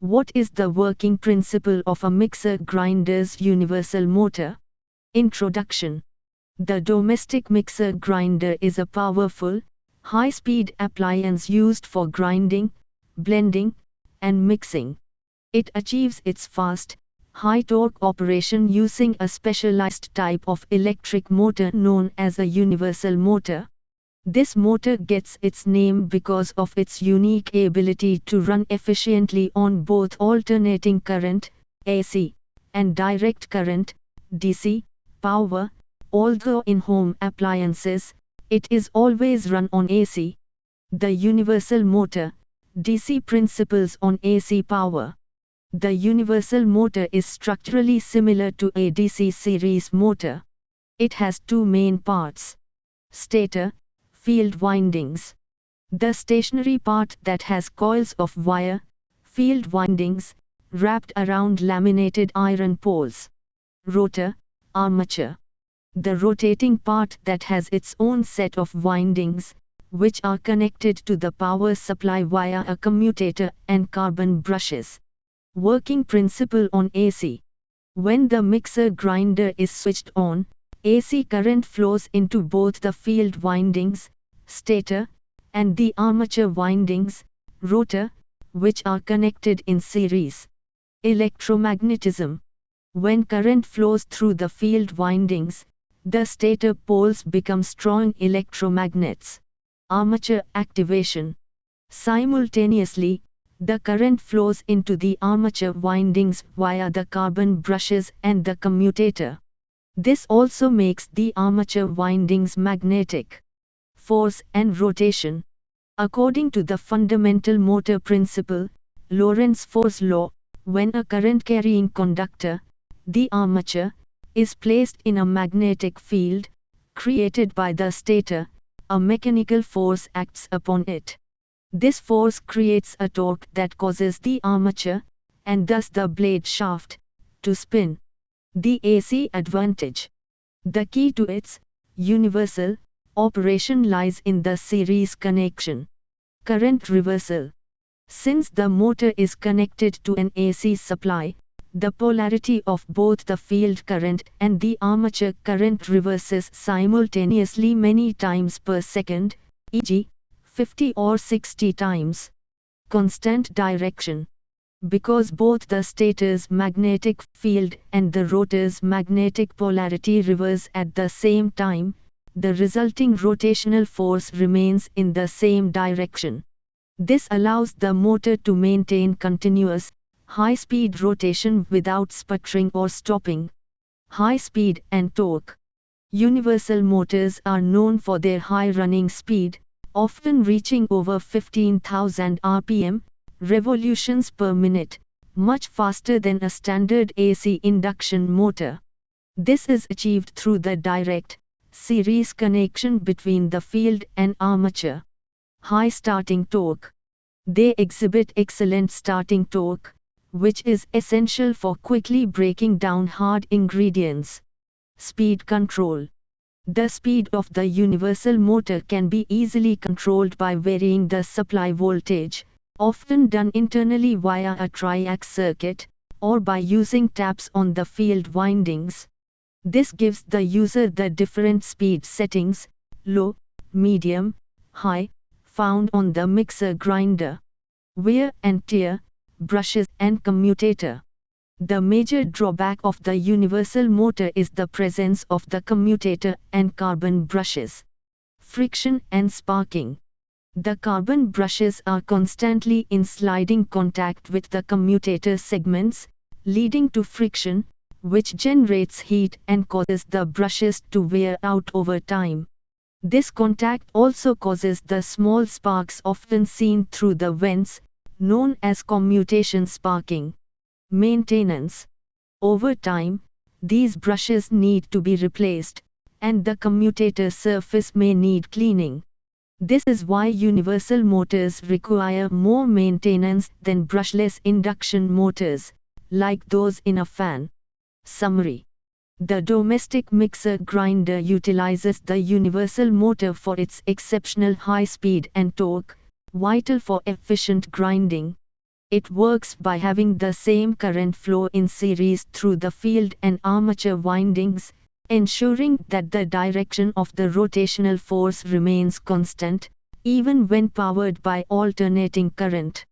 What is the working principle of a mixer-grinder's universal motor? Introduction. The domestic mixer-grinder is a powerful, high-speed appliance used for grinding, blending, and mixing. It achieves its fast, high-torque operation using a specialized type of electric motor known as a universal motor. This motor gets its name because of its unique ability to run efficiently on both alternating current, AC, and direct current, DC, power. Although in home appliances, it is always run on AC. The universal motor, DC principles on AC power. The universal motor is structurally similar to a DC series motor. It has two main parts. Stator, field windings. The stationary part that has coils of wire, field windings, wrapped around laminated iron poles. Rotor, armature. The rotating part that has its own set of windings, which are connected to the power supply via a commutator and carbon brushes. Working principle on AC. When the mixer grinder is switched on, AC current flows into both the field windings, stator, and the armature windings, rotor, which are connected in series. Electromagnetism. When current flows through the field windings, the stator poles become strong electromagnets. Armature activation. Simultaneously, the current flows into the armature windings via the carbon brushes and the commutator. This also makes the armature windings magnetic. Force and rotation. According to the fundamental motor principle, Lorentz force law, when a current-carrying conductor, the armature, is placed in a magnetic field, created by the stator, a mechanical force acts upon it. This force creates a torque that causes the armature, and thus the blade shaft, to spin. The AC advantage. The key to its universal operation lies in the series connection. Current reversal. Since the motor is connected to an AC supply, the polarity of both the field current and the armature current reverses simultaneously many times per second, e.g., 50 or 60 times. Constant direction. Because both the stator's magnetic field and the rotor's magnetic polarity reverse at the same time, the resulting rotational force remains in the same direction. This allows the motor to maintain continuous, high-speed rotation without sputtering or stopping. High speed and torque. Universal motors are known for their high running speed, often reaching over 15,000 rpm, revolutions per minute, much faster than a standard AC induction motor. This is achieved through the direct, series connection between the field and armature. High starting torque. They exhibit excellent starting torque, which is essential for quickly breaking down hard ingredients. Speed control. The speed of the universal motor can be easily controlled by varying the supply voltage, often done internally via a triax circuit, or by using taps on the field windings. This gives the user the different speed settings, low, medium, high, found on the mixer grinder. Wear and tear, brushes and commutator. The major drawback of the universal motor is the presence of the commutator and carbon brushes. Friction and sparking. The carbon brushes are constantly in sliding contact with the commutator segments, leading to friction, which generates heat and causes the brushes to wear out over time. This contact also causes the small sparks often seen through the vents, known as commutation sparking. Maintenance. Over time, these brushes need to be replaced, and the commutator surface may need cleaning. This is why universal motors require more maintenance than brushless induction motors, like those in a fan. Summary. The domestic mixer grinder utilizes the universal motor for its exceptional high speed and torque, vital for efficient grinding. It works by having the same current flow in series through the field and armature windings, ensuring that the direction of the rotational force remains constant, even when powered by alternating current.